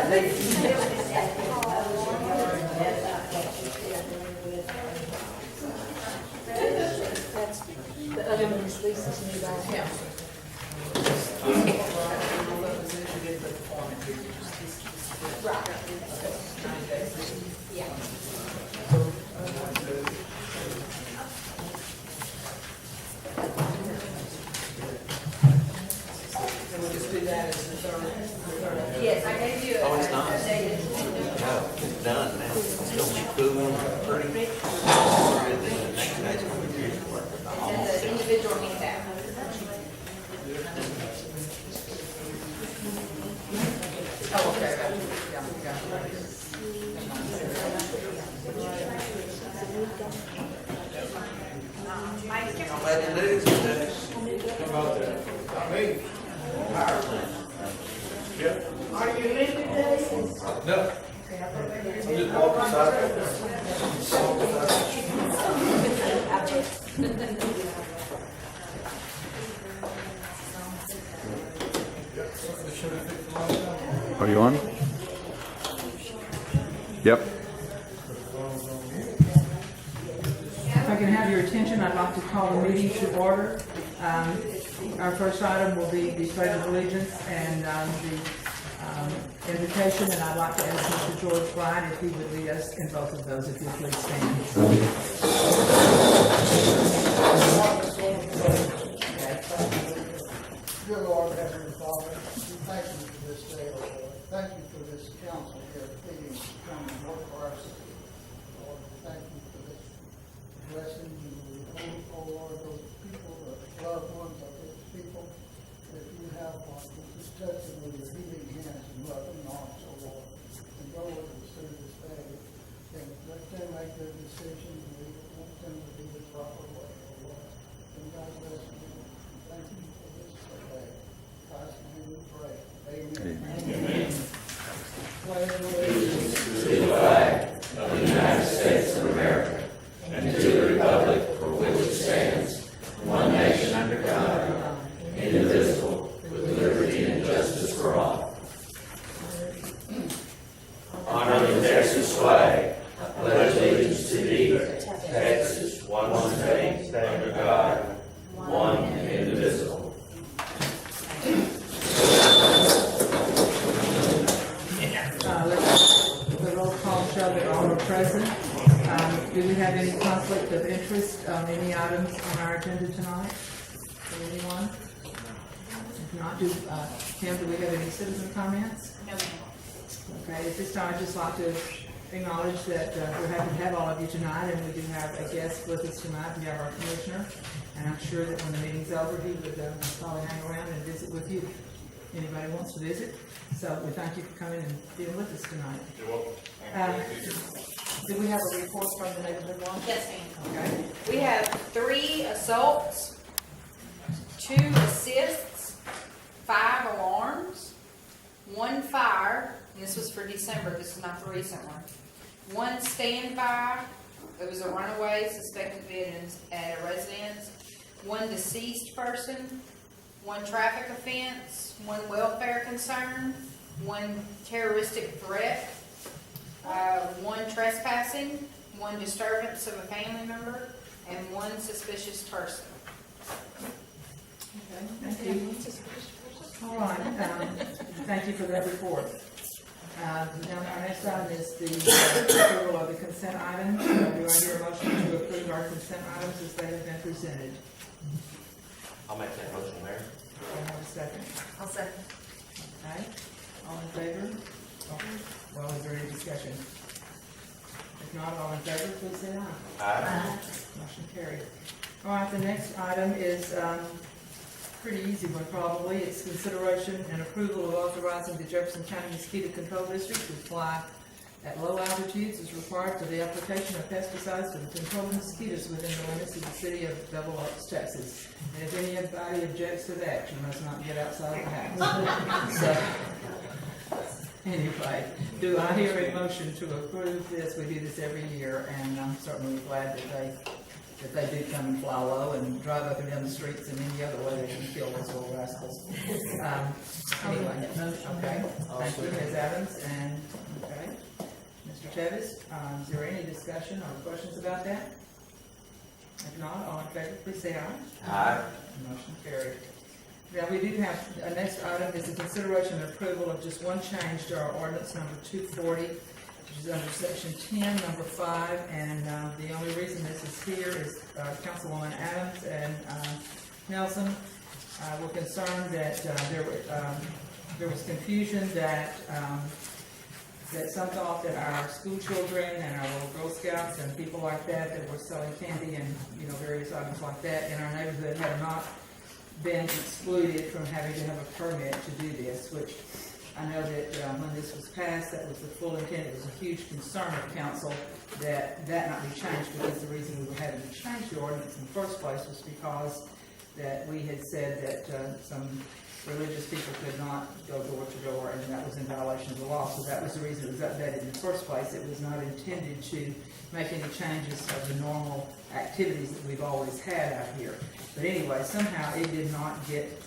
That's the other one is Lisa's new dog. Yeah. And we'll just do that as the third. Yes, I gave you a. Oh, it's not? updated. No, it's done now. It's gonna be cool and pretty. The next day's gonna be beautiful. And the individual handout. Oh, okay, right. Yeah, we got it right here. I'm glad to lose today. Are you in today? No. I'm just walking side. Are you on? Yep. If I can have your attention, I'd like to call the meeting to order. Our first item will be the pledge of allegiance and the invitation, and I'd like to ask Mr. George Bryan if he would lead us in both of those, if you'll please stand. Dear Lord, Heavenly Father, we thank you for this day, O Lord. Thank you for this council here, pleading to come and work for our city. Lord, thank you for this blessing. We hope, O Lord, those people, the loved ones of those people, that you have on just touch them with your healing hands and loving arms, O Lord. And go with us through this day. And let them make their decisions, and we want them to do the proper way, O Lord. And God bless you. Thank you for this day. God's name we pray. Amen. Honor the Texas flag. Pledge allegiance to thee, Texas, one state, under God, one indivisible. The roll call show that all are present. Do we have any conflict of interest on any items on our agenda tonight? For anyone? If not, Kim, do we have any citizen comments? No, ma'am. Okay, at this time, I'd just like to acknowledge that we're happy to have all of you tonight, and we do have a guest with us tonight. We have our commissioner, and I'm sure that when the meeting's over, he would probably hang around and visit with you. Anybody wants to visit? So we thank you for coming and being with us tonight. You're welcome. Do we have a report from the neighborhood watch? Yes, ma'am. Okay. We have 3 assaults, 2 assists, 5 alarms, 1 fire, and this was for December, this is not the recent one. 1 standby, it was a runaway suspected to be at a residence, 1 deceased person, 1 traffic offense, 1 welfare concern, 1 terroristic threat, 1 trespassing, 1 disturbance of a family member, and 1 suspicious person. Okay, thank you. All right, thank you for that report. Now, our next item is the approval of the consent items. Do I hear a motion to approve our consent items as they have been presented? I'll make that motion, Mayor. Do I have a second? I'll second. Okay, all in favor? Well, is there any discussion? If not, all in favor, please say aye. Aye. Motion carried. All right, the next item is pretty easy one probably. It's consideration and approval of authorizing the Jefferson County Mosquito Control District to fly at low altitudes as required for the application of pesticides to control mosquitoes within the limits of the city of Double Oaks, Texas. And if anybody objects to that, you must not get outside the house. So, anyway, do I hear a motion to approve this? We do this every year, and I'm certainly glad that they that they do come and fly low and drive up and down the streets and any other way they can kill those little rascals. Anyway, okay, thank you, Ms. Adams, and, okay. Mr. Tevis, is there any discussion or questions about that? If not, all in favor, please say aye. Aye. Motion carried. Now, we do have, the next item is a consideration and approval of just one change to our ordinance number 240, which is under section 10, number 5, and the only reason this is here is Councilwoman Adams and Nelson were concerned that there was confusion that some thought that our school children and our little Girl Scouts and people like that that were selling candy and, you know, various items like that in our neighborhood had not been excluded from having to have a permit to do this, which I know that when this was passed, that was the full intent. It was a huge concern of council that not be changed, because the reason we were having to change the ordinance in the first place was because that we had said that some religious people could not go door to door, and that was in violation of the law. So that was the reason it was updated in the first place. It was not intended to make any changes of the normal activities that we've always had out here. But anyway, somehow it did not get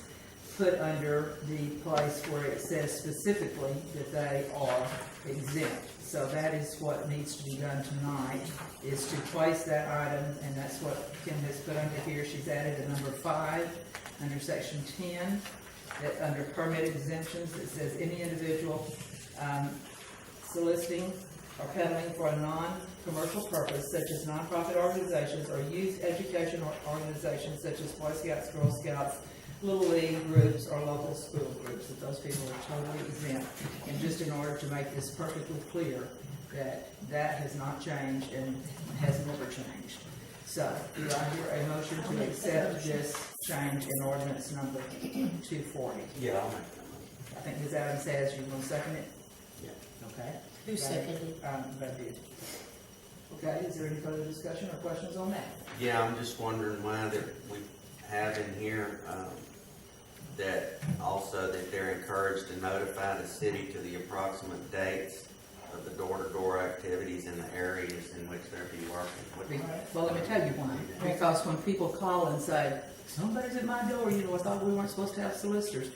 put under the place where it says specifically that they are exempt. So that is what needs to be done tonight, is to place that item, and that's what Kim has put under here. She's added a number 5 under section 10, that under permit exemptions, it says any individual soliciting or peddling for a non-commercial purpose, such as nonprofit organizations or youth education organizations such as Boy Scouts, Girl Scouts, Little League groups, or local school groups, that those people are totally exempt. And just in order to make this perfectly clear, that has not changed and has never changed. So, do I hear a motion to accept this change in ordinance number 240? Yeah, I'll make that motion. I think Ms. Adams says you want to second it? Yeah. Okay. Who seconded? I did. Okay, is there any further discussion or questions on that? Yeah, I'm just wondering why that we have in here, that also that they're encouraged to notify the city to the approximate dates of the door-to-door activities in the areas in which they'll be working. Well, let me tell you why. Because when people call and say, somebody's at my door, you know, I thought we weren't supposed to have solicitors.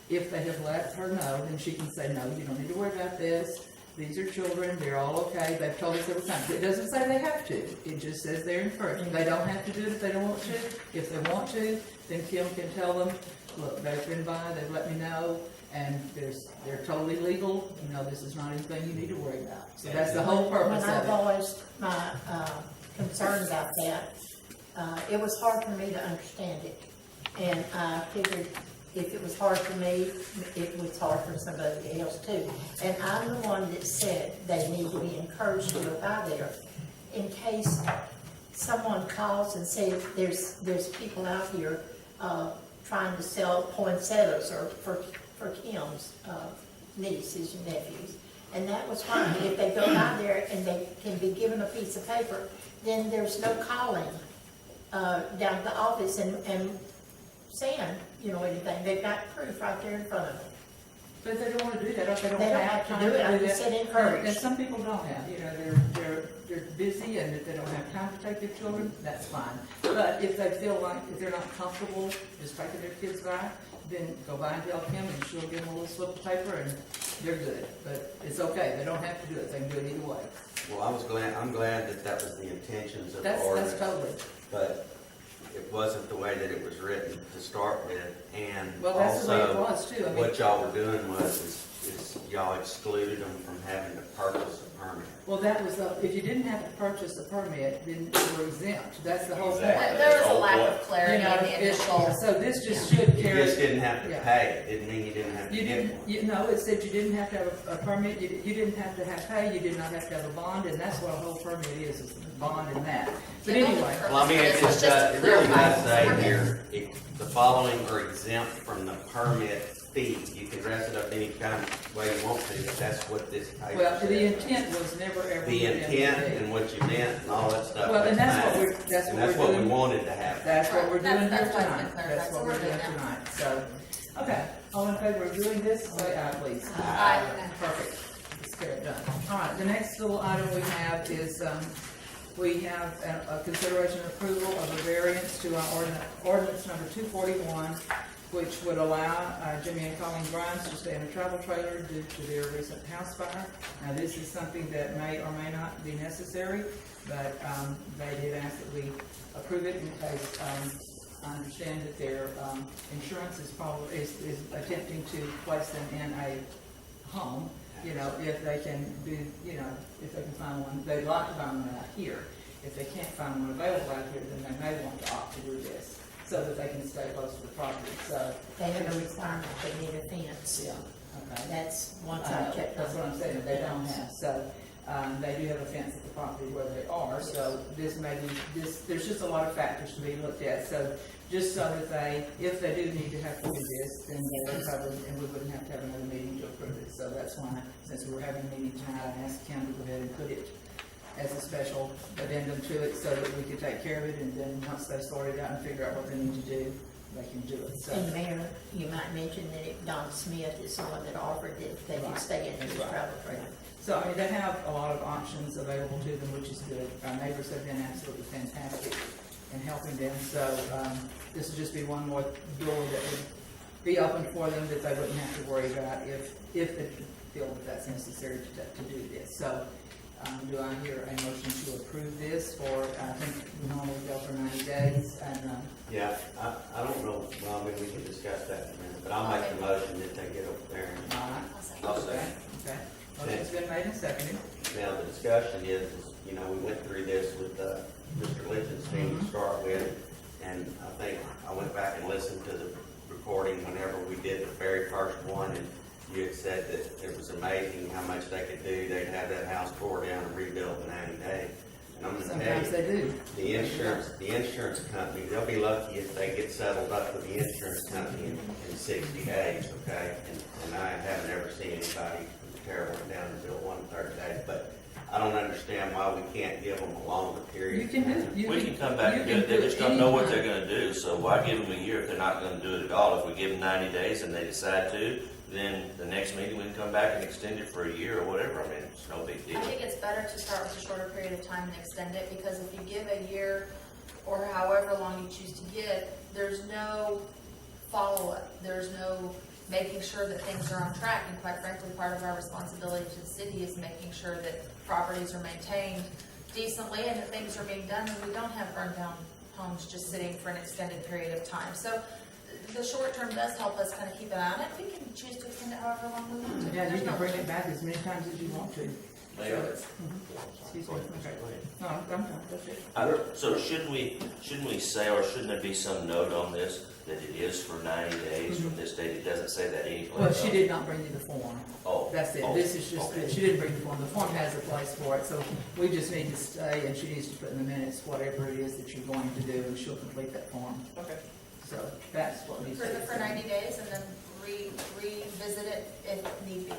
If they have let her know, then she can say, no, you don't need to worry about this. These are children, they're all okay. They've told us every time. It doesn't say they have to. It just says they're encouraged. They don't have to do it if they don't want to. If they want to, then Kim can tell them, look, they've been by, they've let me know, and they're totally legal. You know, this is not anything you need to worry about. So that's the whole purpose When of I've it. always, my concern about that, it was hard for me to understand it. And I figured if it was hard for me, it was hard for somebody else too. And I'm the one that said they need to be encouraged to go by there. In case someone calls and says there's people out here trying to sell poinsettias or for Kim's nieces and nephews. And that was fine. If they go by there and they can be given a piece of paper, then there's no calling down to the office and saying, you know, anything. They've got proof right there in front of them. But they don't want to do that, or they don't They don't have have to time do it. I that. just said encourage. And some people don't have, you know, they're busy, and if they don't have time to take their children, that's fine. But if they feel like, if they're not comfortable just taking their kids by, then go by and tell Kim, and she'll give them a little slip of paper, and they're good. But it's okay, they don't have to do it, they can do it either way. Well, I'm glad that was the intentions of the That's ordinance. totally. But it wasn't the way that it was written to start with, and Well, that's the way it also, was too. I mean, what y'all were doing is y'all excluded them from having to purchase a permit. well, that was, if you didn't have to purchase a permit, then you were exempt. That's the whole point. Exactly. There was a lack of clarity You know, in the initial. So this just should You carry. just didn't have to Yeah. pay, it didn't mean you didn't have to You get didn't, one. you know, it said you didn't have to have a permit, you didn't have to have pay, you did not have to have a bond, and that's what a whole permit is a bond and that. But anyway, Well, I mean, This was it's, just to it really clarify. does say here, the following are exempt from the permit fee. You can dress it up any kind of way you want to, but that's what this paper well, the says. intent was never ever. The meant to intent be. and what you meant and all that stuff. Well, and that's what fine. we're, And that's what we doing. wanted to happen. That's what we're doing here That's why it's been tonight. clarified. That's So what we're we're doing good now. tonight, so, okay, all in favor of doing this, say aye, please. Aye. Perfect. It's good, done. All right, the next little item we have is, we have a consideration and approval of a variance to our ordinance number 241, which would allow Jimmy and Colleen Grimes to stay in a travel trailer due to their recent house fire. Now, this is something that may or may not be necessary, but they did ask that we approve it in case I understand that their insurance is probably, is attempting to place them in a home, you know, if they can do, you know, if they can find one, they'd like to find one out here. If they can't find one available out here, then they may want to opt to do this, so that they can stay close to the property, so. They have a requirement, they need a fence. Yeah, okay. That's once I checked. That's what I'm saying, they don't have, so, they do have a fence at the property where they are, so this may be, there's just a lot of factors to be looked at, so just so that they, if they do need to have to do this, then they're covered, and we wouldn't have to have another meeting to approve it, so that's why, since we're having a meeting tonight, I asked Kim to go ahead and put it as a special addendum to it, so that we could take care of it, and then once they sort it out and figure out what they need to do, they can do it, so. And Mayor, you might mention that Don Smith is the one that offered that they can stay in his travel trailer. So, I mean, they have a lot of options available to them, which is good. Our neighbors have been absolutely fantastic in helping them, so, this would just be one more door that would be open for them that they wouldn't have to worry about if they feel that that's necessary to do this. So, do I hear a motion to approve this for, I think we normally go for 90 days, and, Yeah, I don't know, well, maybe we can discuss that in a minute, but I'll make the motion that they get over there. all right. I'll say. Okay, motion's been made and seconded. Now, the discussion is, you know, we went through this with, Mr. Lichtenstein to start with, and I think I went back and listened to the recording whenever we did the very first one, and you had said that it was amazing how much they could do. They'd have that house tore down and rebuilt in 90 days. And I'm gonna tell Sometimes you, they do. the insurance company, they'll be lucky if they get settled up with the insurance company in 60 days, okay? And I haven't ever seen anybody tear one down and build one in 30 days, but I don't understand why we can't give them a longer period. You can do. We can come back and do it, they just don't know what they're gonna do, so why give them a year if they're not gonna do it at all? If we give them 90 days and they decide to, then the next meeting we can come back and extend it for a year or whatever, I mean, it's no big deal. I think it's better to start with a shorter period of time and extend it, because if you give a year or however long you choose to give, there's no follow-up, there's no making sure that things are on track, and quite frankly, part of our responsibility to the city is making sure that properties are maintained decently and that things are being done, and we don't have burned down homes just sitting for an extended period of time. So the short term does help us kind of keep an eye on it. We can choose to extend it however long we want to. Yeah, you There's can no- bring it back as many times as you want to. Mayor? Excuse me, okay. No, I'm done, that's it. So shouldn't we say, or shouldn't there be some note on this, that it is for 90 days from this date? It doesn't say that anyplace. Well, she did not bring you the form. Oh. That's it. Oh, This is just, okay. she didn't bring the form. The form has a place for it, so we just need to stay, and she needs to put in the minutes whatever it is that you're going to do, and she'll complete that form. Okay. So that's what needs to be. For 90 days, and then revisit it if need be.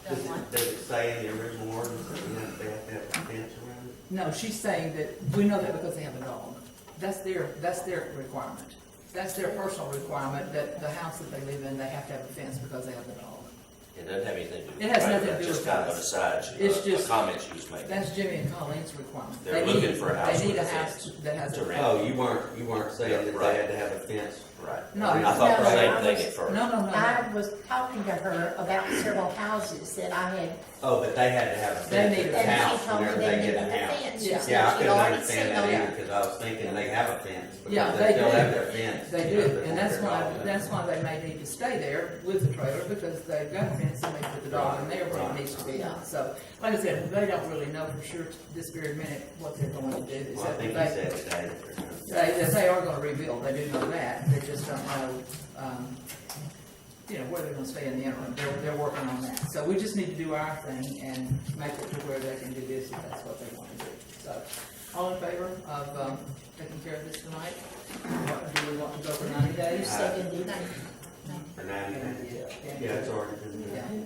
Does Done one. it say in the original ordinance that they have to have a fence around it? No, she's saying that, we know that because they have a dog. That's their requirement. That's their personal requirement, that the house that they live in, they have to have a fence because they have the dog. It doesn't have anything to do with. It has right, nothing to that's do just with kind of an us. aside, It's a just- comment she was making. That's Jimmy and Colleen's requirement. They're They looking need- for a house They need a with a house fence that has to a. rent. Oh, you weren't saying that Right. they had to have a fence? Right. No, I thought the no, same I thing was- at first. No. I was talking to her about several houses that I had, Oh, but they had to have a They fence need at a the and house she told me whenever they they needed get a a house. fence. She Yeah. said Yeah, I she'd couldn't already understand seen that on either, it. because I was thinking they have a fence, Yeah, because they they still do. have their fence. They you know, do, and that's their why, dog. that's why they may need to stay there with the trailer, because they've got a fence and they put the dog in there where it needs to be. So, like I said, they don't really know for sure this very minute what they're going to do. Well, I except think that he they- said today that they're gonna. They are gonna rebuild, they do know that, they just don't know, you know, where they're gonna stay in the interim, they're working on that. So we just need to do our thing and make it to where they can do this if that's what they wanna do. So, all in favor of, taking care of this tonight? Do we want to go for 90 You days? seconded. For 90 days? Yeah, it's already been Yeah, done.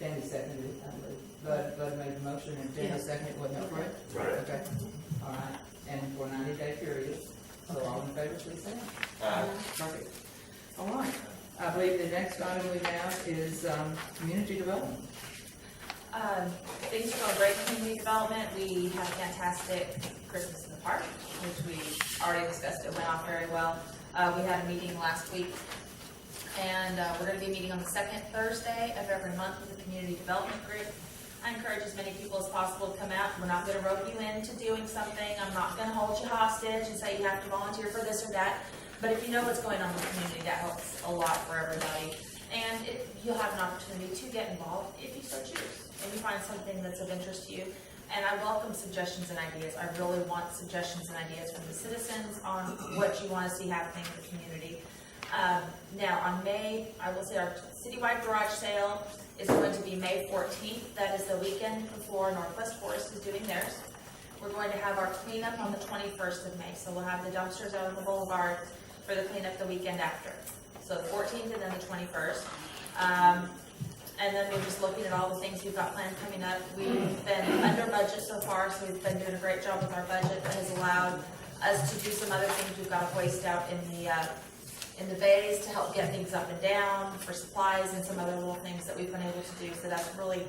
Danny seconded it, I believe. Bud made the motion and Danny Yeah. seconded it, wasn't that correct? Right. Okay, all right, and for 90-day period, so all in favor, please say aye. Perfect. All right, I believe the next item we have is, community development. Things are going great in community development. We had a fantastic Christmas in the park, which we already discussed. It went off very well. We had a meeting last week, and we're going to be meeting on the second Thursday of every month with the community development group. I encourage as many people as possible to come out. We're not going to rope you into doing something. I'm not going to hold you hostage and say you have to volunteer for this or that. But if you know what's going on in the community, that helps a lot for everybody. And you'll have an opportunity to get involved if you so choose, and you find something that's of interest to you. And I welcome suggestions and ideas. I really want suggestions and ideas from the citizens on what you want to see happening in the community. Now, on May, I will say our citywide garage sale is going to be May 14th. That is the weekend before Northwest Forest is doing theirs. We're going to have our cleanup on the 21st of May. So we'll have the dumpsters out on the boulevard for the cleanup the weekend after. So the 14th and then the 21st. And then we're just looking at all the things we've got planned coming up. We've been under budget so far, so we've been doing a great job with our budget. That has allowed us to do some other things. We've got a hoist out in the bays to help get things up and down for supplies and some other little things that we've been able to do. So that's really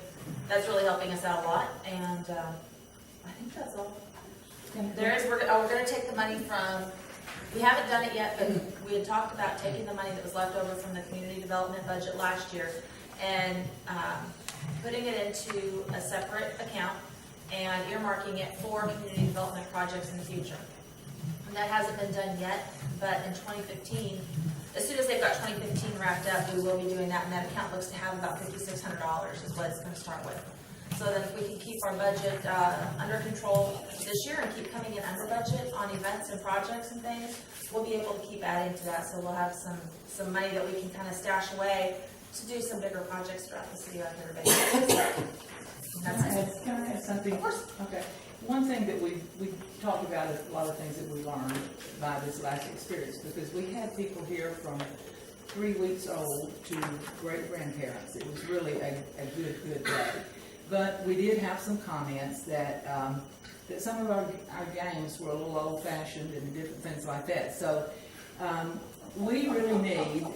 helping us out a lot. And I think that's all. We're going to take the money from. We haven't done it yet, but we had talked about taking the money that was left over from the community development budget last year and putting it into a separate account and earmarking it for community development projects in the future. And that hasn't been done yet, but in 2015, as soon as they've got 2015 wrapped up, we will be doing that, and that account looks to have about $5,600 is what it's going to start with. So that if we can keep our budget under control this year and keep coming in under budget on events and projects and things, we'll be able to keep adding to that. So we'll have some money that we can kind of stash away to do some bigger projects throughout the city like everybody. Can I add something? Of course. Okay. One thing that we talked about is a lot of things that we learned by this last experience, because we had people here from 3 weeks old to great grandparents. It was really a good day. But we did have some comments that that some of our games were a little old-fashioned and different things like that. So we really need,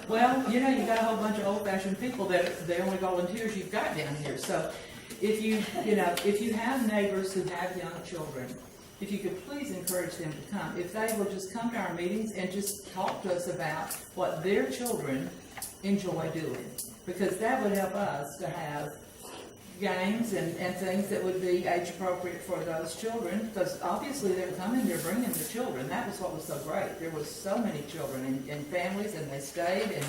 well, you know, you've got a whole bunch of old-fashioned people that they're only volunteers you've got down here. So if you have neighbors who have young children, if you could please encourage them to come. If they will just come to our meetings and just talk to us about what their children enjoy doing, because that would help us to have games and things that would be age appropriate for those children, because obviously they're coming, they're bringing the children. That was what was so great. There was so many children and families, and they stayed,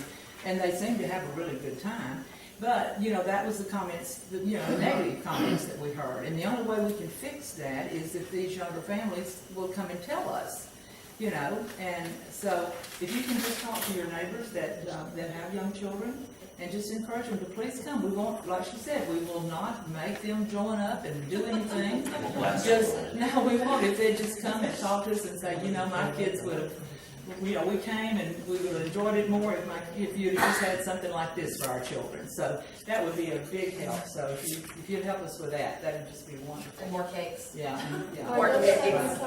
and they seemed to have a really good time. But, you know, that was the comments, the negative comments that we heard. And the only way we can fix that is if these younger families will come and tell us, you know. And so if you can just talk to your neighbors that have young children, and just encourage them to please come. We won't, like she said, we will not make them join up and do anything. No, we won't. If they just come and talk to us and say, you know, my kids would have, we came and we would have enjoyed it more if you'd just had something like this for our children. So that would be a big help. So if you'd help us with that, that would just be wonderful. And more cakes. Yeah. More cakes.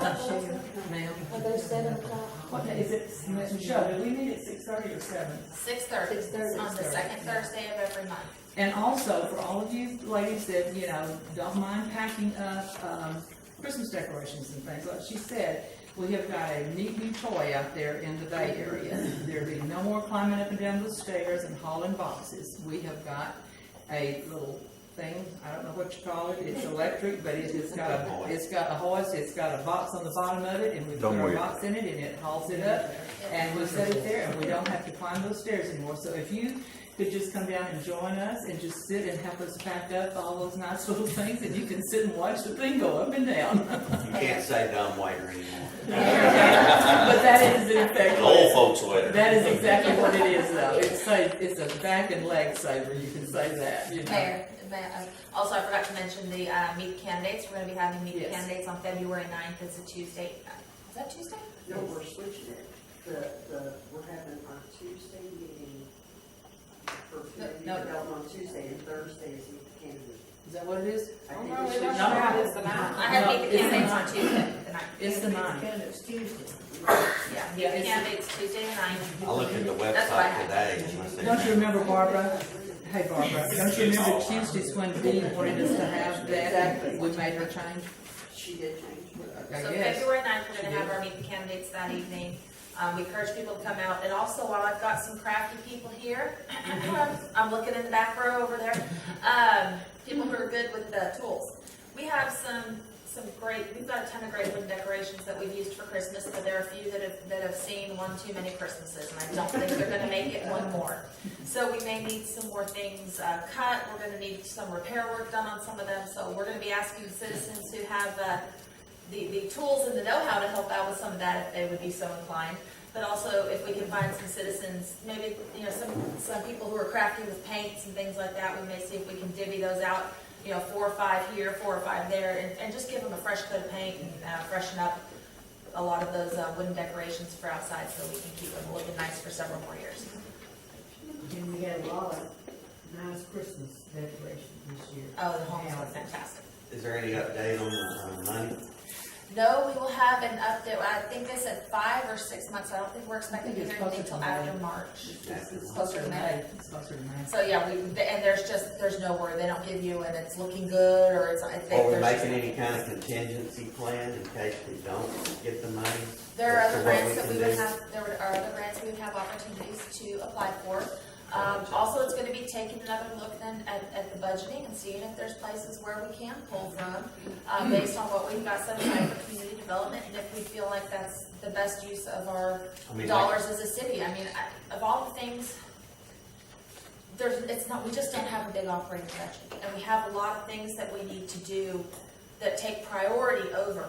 Ma'am. Are they 7 o'clock? What day is it? Michelle, do we meet at 6:30 or 7? 6:30. 6:30. On the second Thursday of every month. And also, for all of you ladies that, you know, don't mind packing up Christmas decorations and things, like she said, we have got a neat new toy out there in the Bay Area. There'll be no more climbing up and down the stairs and hauling boxes. We have got a little thing, I don't know what you call it, it's electric, but it's got a hoist, it's got a box on the bottom of it, and we put our box in it, and it hauls it up, and we set it there, and we don't have to climb those stairs anymore. So if you could just come down and join us and just sit and help us pack up all those nice little things, and you can sit and watch the thing go up and down. You can't say dumbwaiter anymore. But that is in effect. Old folks wear. That is exactly what it is, though. It's a back and leg saver, you can say that, you know. Mayor, also I forgot to mention the meet the candidates. We're going to be having meet the candidates on February 9th. It's a Tuesday. Is that Tuesday? No, we're switching it. We're having our Tuesday meeting for community development on Tuesday, and Thursday is meet the candidates. Is that what it is? I think no, we should. it's the 9th. I have meet the candidates on Tuesday. The 9th. It's the 9th. Candidates Tuesday. Yeah, meet the candidates Tuesday the 9th. I looked at the That's what I website have. today. And I said, Don't you remember, Barbara? Hey Barbara, don't you remember Tuesdays when Dee wanted us to have that? We made her change, She did change. I So guess. February 9th, we're gonna have our meet the candidates that evening. We encourage people to come out, and also while I've got some crafty people here, I'm looking in the back row over there, people who are good with the tools. We have we've got a ton of great wooden decorations that we've used for Christmas, but there are a few that have seen one too many Christmases, and I don't think they're gonna make it one more. So we may need some more things cut, we're gonna need some repair work done on some of them, so we're gonna be asking citizens who have the tools and the know-how to help out with some of that if they would be so inclined. But also if we can find some citizens, maybe, some people who are crafty with paints and things like that, we may see if we can divvy those out, 4 or 5 here, 4 or 5 there, and just give them a fresh coat of paint and freshen up a lot of those wooden decorations for outside so we can keep them looking nice for several more years. And we had a lot of nice Christmas decorations this year. Oh, the homes look fantastic. Is there any update on the money? No, we will have an update, I think they said 5 or 6 months, I don't think we're expecting to it's hear anything closer until to after May. March. It's closer to May. It's closer to May. So, yeah, and there's no word, they don't give you, and it's looking good, or it's, I think Are we there's just. making any kind of contingency plan in case we don't get the money? There are as to other what grants that can we would do? have, there are other grants we would have opportunities to apply for. Also, it's gonna be taking another look then at the budgeting and seeing if there's places where we can pull from, based on what we've got set aside for community development, and if we feel like that's the best use of our dollars as a city. I mean, of all the things, we just don't have a big operating budget, and we have a lot of things that we need to do that take priority over.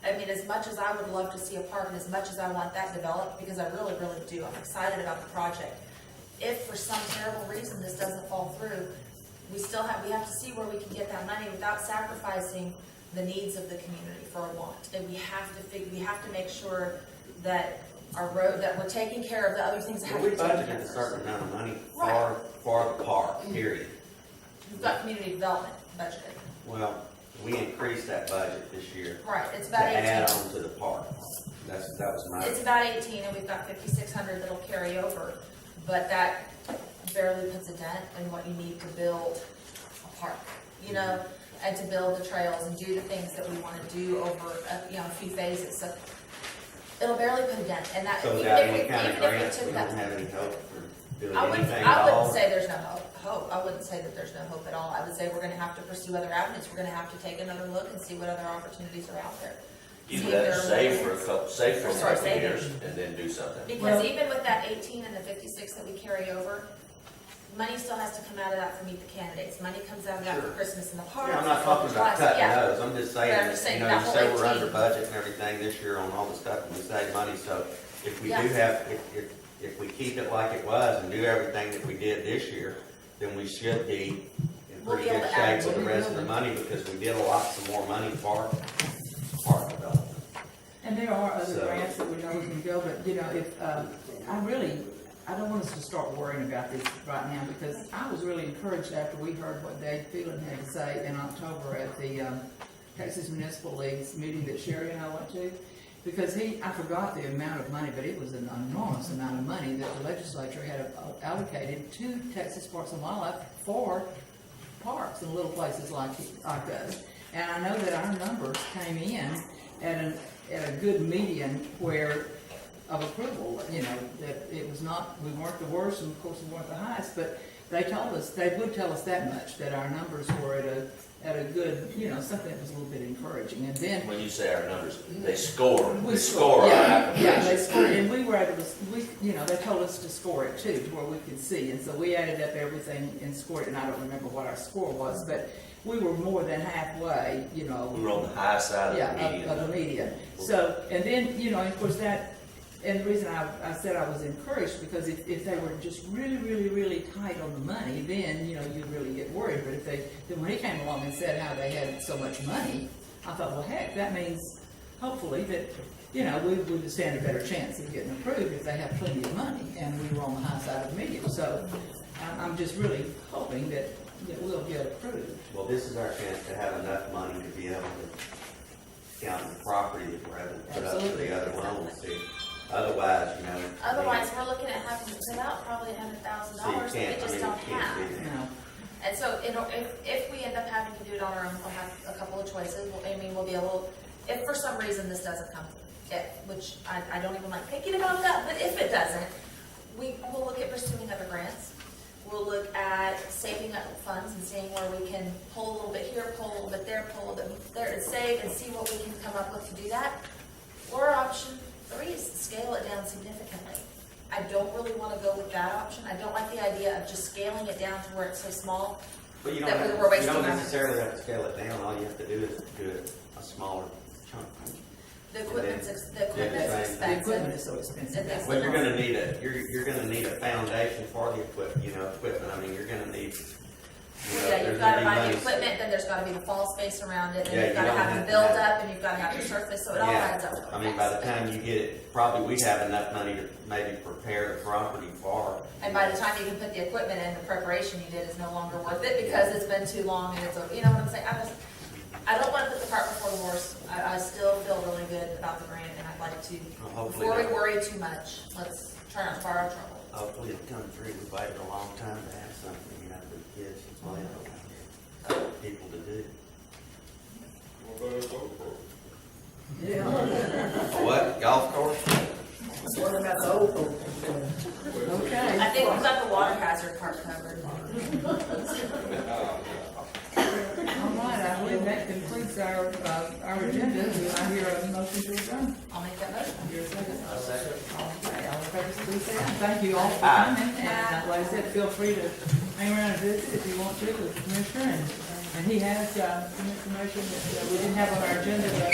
I mean, as much as I would love to see a park, and as much as I want that developed, because I really, really do, I'm excited about the project. If for some terrible reason this doesn't fall through, we have to see where we can get that money without sacrificing the needs of the community for a want. And we have to make sure that that we're taking care of the other things that have Well, to we be taken budgeted care a of. certain amount of money Right. for the park, period. We've got community development budgeted. Well, we increased that budget this year Right, it's to about 18. add on to the park. That was my. It's about 18, and we've got 5,600 that'll carry over, but that barely puts a dent in what you need to build a park, and to build the trails and do the things that we want to do over, a few phases. So it'll barely put a dent, and that. So even without if we- any kind of even if we grants, took we that- don't have any hope for doing I wouldn't anything at all? say there's no hope. I wouldn't say that there's no hope at all. I would say we're gonna have to pursue other avenues. We're gonna have to take another look and see what other opportunities are out there. You See could if have to there are save for a couple Start saving. years and then do something. Because Well- even with that 18 and the 56 that we carry over, money still has to come out of that for meet the candidates. Money comes out of that for Sure. Christmas in the parks. Yeah, I'm not talking about Supplies. cutting Yeah. those, I'm just But I'm saying, just saying you that whole said we're 18. under budget and everything this year on all the stuff, and we save money, so if we do Yeah. have, if we keep it like it was and do everything that we did this year, then we should be in We'll pretty be able good to add shape with to the it. rest of the money, because we did some more money for park development. And there are other So- grants that we know we can go, but, if, I don't want us to start worrying about this right now, because I was really encouraged after we heard what Dave Phelan had to say in October at the, Texas Municipal League's meeting that Sherry and I went to, because I forgot the amount of money, but it was an enormous amount of money that the legislature had allocated to Texas Parks and Wildlife for parks in little places like us. And I know that our numbers came in at a good median of approval, that it was not, we weren't the worst, and of course we weren't the highest, but they would tell us that much, that our numbers were at a good, something that was a little bit encouraging. And then When you say our numbers, they score our yeah, they application. scored, and we were able to, they told us to score it too, to where we could see, and so we added up everything and scored it, and I don't remember what our score was, but we were more than halfway, We were on the high side of the yeah, median. of the median. So, and then, of course and the reason I said I was encouraged, because if they were just really, really, really tight on the money, then, you'd really get worried. But then when he came along and said how they had so much money, I thought, well, heck, that means hopefully that, we would stand a better chance of getting approved if they have plenty of money, and we were on the high side of the median. So I'm just really hoping that we'll get approved. Well, this is our chance to have enough money to be able to count the property that we're able to put up to Absolutely. the other loans. See, otherwise, Otherwise, we're looking at having to put out probably $100,000 that we just don't have. do that. And so, if we end up having to do it on our own, we'll have a couple of choices. We'll be able, if for some reason this doesn't come through, which I don't even like thinking about that, but if it doesn't, we will look at pursuing other grants. We'll look at saving up funds and seeing where we can pull a little bit here, pull a little bit there, pull a little bit there, and save and see what we can come up with to do that. Or option 3 is scale it down significantly. I don't really want to go with that option. I don't like the idea of just scaling it down to where it's so small. But you don't, That have, we're you wasting don't money. necessarily have to scale it down, all you have to do is do it a smaller chunk. The equipment's The expensive. equipment is so expensive. That's Well, the you're gonna need you're gonna need a foundation for the equipment, I mean, you're gonna need, Yeah, you've got to buy the equipment, then there's got to be the fall space around it, Yeah, and you've got you to don't have have the to build have- up, and you've got to have the surface, so it all Yeah. adds up really I mean, by the fast. time you get it, probably we'd have enough money to maybe prepare the property for. And by the time you can put the equipment in, the preparation you did is no longer worth it, because it's been too long, and it's, you know what I'm saying? I don't want to put the cart before the horse. I still feel really good about the grant, and I'd like to, Well, hopefully before we that- worry too much, let's try not to borrow trouble. Hopefully it'll come through, we waited a long time to have something, for the kids as well, people to do. Yeah. What, golf course? What about the old folks? Okay. I think we've got the water hazard part covered. All right, I believe that concludes our agenda. Do I hear a motion to adjourn? I'll make that motion. Your second. I'll second. Okay, all in favor, please say aye. Thank you all for coming, and like I said, feel free to hang around and visit if you want to with the commissioner, and he has some information that we didn't have on our agenda, but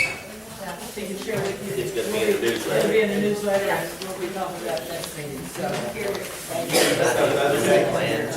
he can share with you. It's gonna be in the newsletter. It'll be in the newsletter, and we'll be talking about it next meeting, so. That's another day plan.